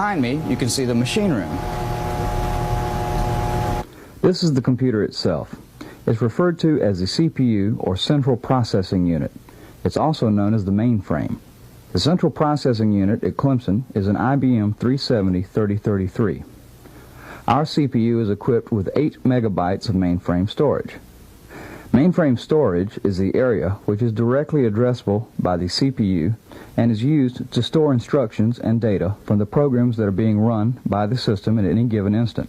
Behind me, you can see the machine room. This is the computer itself. It's referred to as the CPU, or Central Processing Unit. It's also known as the mainframe. The Central Processing Unit at Clemson is an IBM 370-3033. Our CPU is equipped with 8 megabytes of mainframe storage. Mainframe storage is the area which is directly addressable by the CPU and is used to store instructions and data from the programs that are being run by the system at any given instant.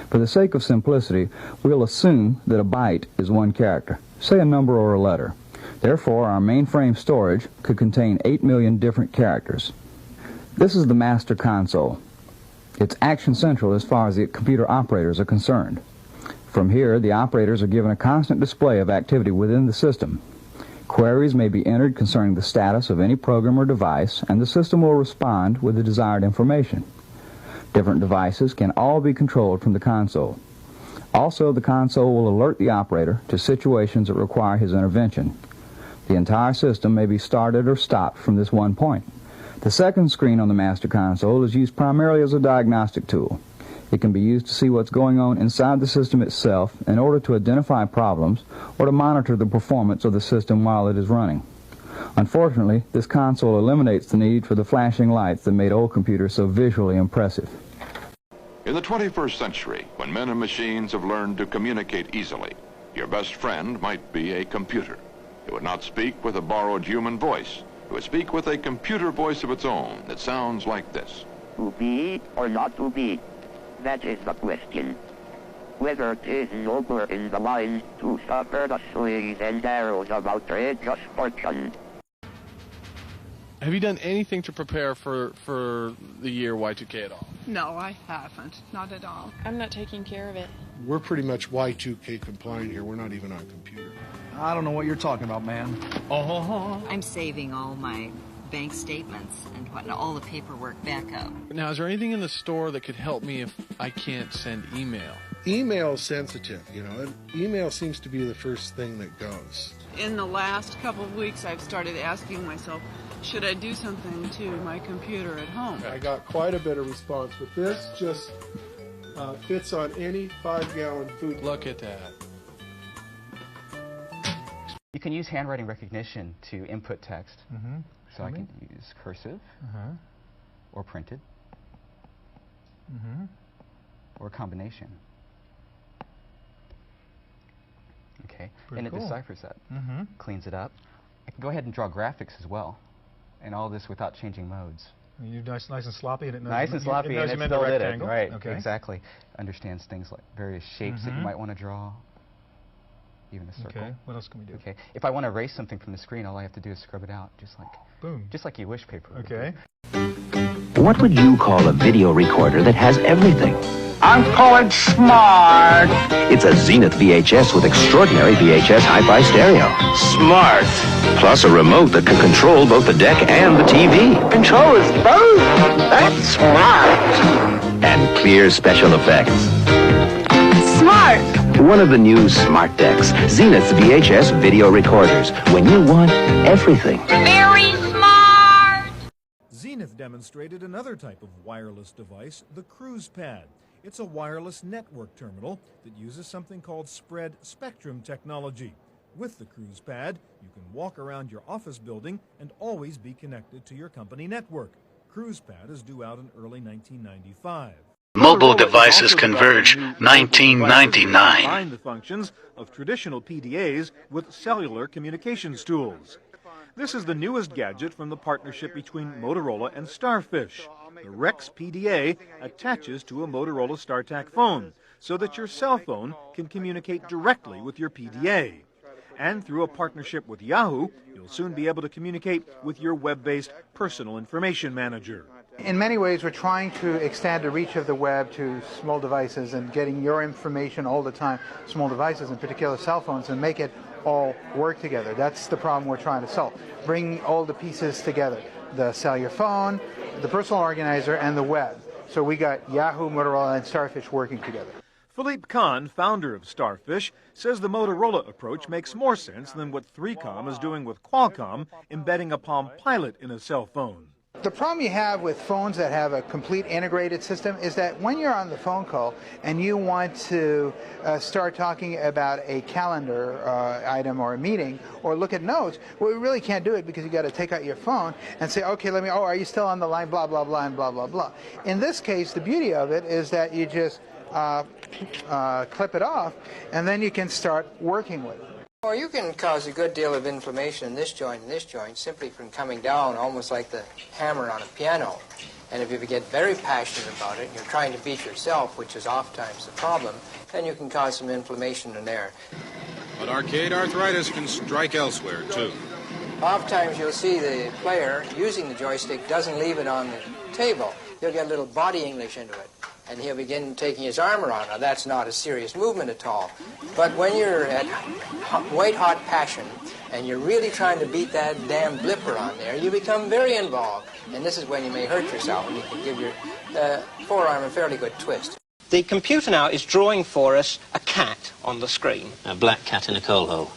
For the sake of simplicity, we'll assume that a byte is one character, say a number or a letter. Therefore, our mainframe storage could contain 8 million different characters. This is the master console. It's action central as far as the computer operators are concerned. From here, the operators are given a constant display of activity within the system. Queries may be entered concerning the status of any program or device, and the system will respond with the desired information. Different devices can all be controlled from the console. Also, the console will alert the operator to situations that require his intervention. The entire system may be started or stopped from this one point. The second screen on the master console is used primarily as a diagnostic tool. It can be used to see what's going on inside the system itself in order to identify problems or to monitor the performance of the system while it is running. Unfortunately, this console eliminates the need for the flashing lights that made old computers so visually impressive. In the 21st century, when men and machines have learned to communicate easily, your best friend might be a computer. It would not speak with a borrowed human voice. It would speak with a computer voice of its own that sounds like this. To be or not to be? That is the question. Whether it is nobler in the mind to suffer the slings and arrows of outrageous fortune. Have you done anything to prepare for the year Y2K at all? No, I haven't. Not at all. I'm not taking care of it. We're pretty much Y2K compliant here. We're not even on computer. I don't know what you're talking about, man. I'm saving all my bank statements and whatnot, all the paperwork back up. Now, is there anything in the store that could help me if I can't send email? Email sensitive, you know. Email seems to be the first thing that goes. In the last couple of weeks, I've started asking myself, should I do something to my computer at home? I got quite a bit of response, but this just fits on any 5-gallon food. Look at that. You can use handwriting recognition to input text. So I can use cursive, or printed, or a combination. Okay, and it deciphers that, cleans it up. I can go ahead and draw graphics as well, and all this without changing modes. You're nice and sloppy, and it knows nice and sloppy, and it still did it. Right, okay. Exactly. Understands things like various shapes that you might want to draw. Even a circle. Okay, what else can we do? Okay, if I want to erase something from the screen, all I have to do is scrub it out, just like boom, just like you wish paper. Okay. What would you call a video recorder that has everything? I call it smart. It's a Zenith VHS with extraordinary VHS hi-fi stereo. Smart. Plus a remote that can control both the deck and the TV. Controls both. That's smart. And clear special effects. Smart. One of the new smart decks, Zenith's VHS video recorders, when you want everything. Very smart! Zenith demonstrated another type of wireless device, the Cruise Pad. It's a wireless network terminal that uses something called spread spectrum technology. With the Cruise Pad, you can walk around your office building and always be connected to your company network. Cruise Pad is due out in early 1995. Mobile devices converge, 1999. Combine the functions of traditional PDAs with cellular communications tools. This is the newest gadget from the partnership between Motorola and Starfish. The Rex PDA attaches to a Motorola StarTAC phone so that your cell phone can communicate directly with your PDA. And through a partnership with Yahoo, you'll soon be able to communicate with your web-based personal information manager. In many ways, we're trying to extend the reach of the web to small devices and getting your information all the time, small devices, in particular cell phones, and make it all work together. That's the problem we're trying to solve. Bring all the pieces together, the cellular phone, the personal organizer, and the web. So we got Yahoo, Motorola, and Starfish working together. Philippe Kahn, founder of Starfish, says the Motorola approach makes more sense than what 3Com is doing with Qualcomm, embedding a Palm Pilot in a cell phone. The problem you have with phones that have a complete integrated system is that when you're on the phone call and you want to start talking about a calendar item or a meeting or look at notes, well, we really can't do it because you got to take out your phone and say, okay, oh, are you still on the line, blah, blah, blah, and blah, blah, blah. In this case, the beauty of it is that you just clip it off and then you can start working with it. Well, you can cause a good deal of inflammation in this joint and this joint simply from coming down almost like the hammer on a piano. And if you get very passionate about it and you're trying to beat yourself, which is oftentimes the problem, then you can cause some inflammation in there. But arcade arthritis can strike elsewhere, too. Oftentimes you'll see the player using the joystick doesn't leave it on the table. He'll get a little body English into it, and he'll begin taking his arm around. Now, that's not a serious movement at all. But when you're at white-hot passion, and you're really trying to beat that damn blipper on there, you become very involved. And this is when you may hurt yourself, and you can give your forearm a fairly good twist. The computer now is drawing for us a cat on the screen. A black cat in a coal hole.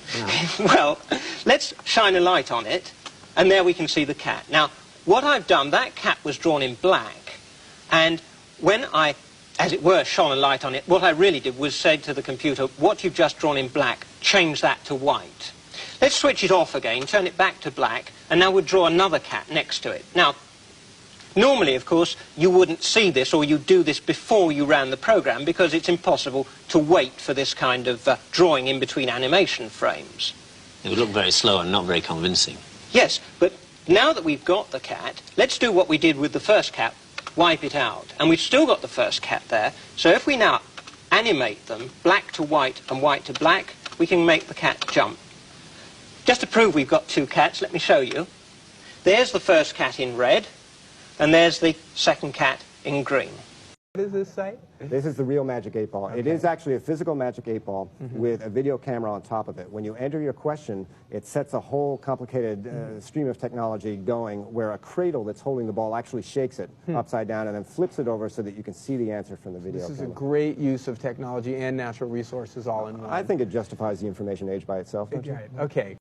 Well, let's shine a light on it, and there we can see the cat. Now, what I've done, that cat was drawn in black, and when I, as it were, shone a light on it, what I really did was say to the computer, what you've just drawn in black, change that to white. Let's switch it off again, turn it back to black, and now we'll draw another cat next to it. Now, normally, of course, you wouldn't see this, or you'd do this before you ran the program, because it's impossible to wait for this kind of drawing in between animation frames. It would look very slow and not very convincing. Yes, but now that we've got the cat, let's do what we did with the first cat, wipe it out. And we've still got the first cat there, so if we now animate them, black to white and white to black, we can make the cat jump. Just to prove we've got two cats, let me show you. There's the first cat in red, and there's the second cat in green. What does this say? This is the real Magic 8 Ball. Okay. It is actually a physical Magic 8 Ball with a video camera on top of it. When you enter your question, it sets a whole complicated stream of technology going where a cradle that's holding the ball actually shakes it upside down and then flips it over so that you can see the answer from the video camera. This is a great use of technology and natural resources all in one. I think it justifies the information age by itself, don't you? Okay.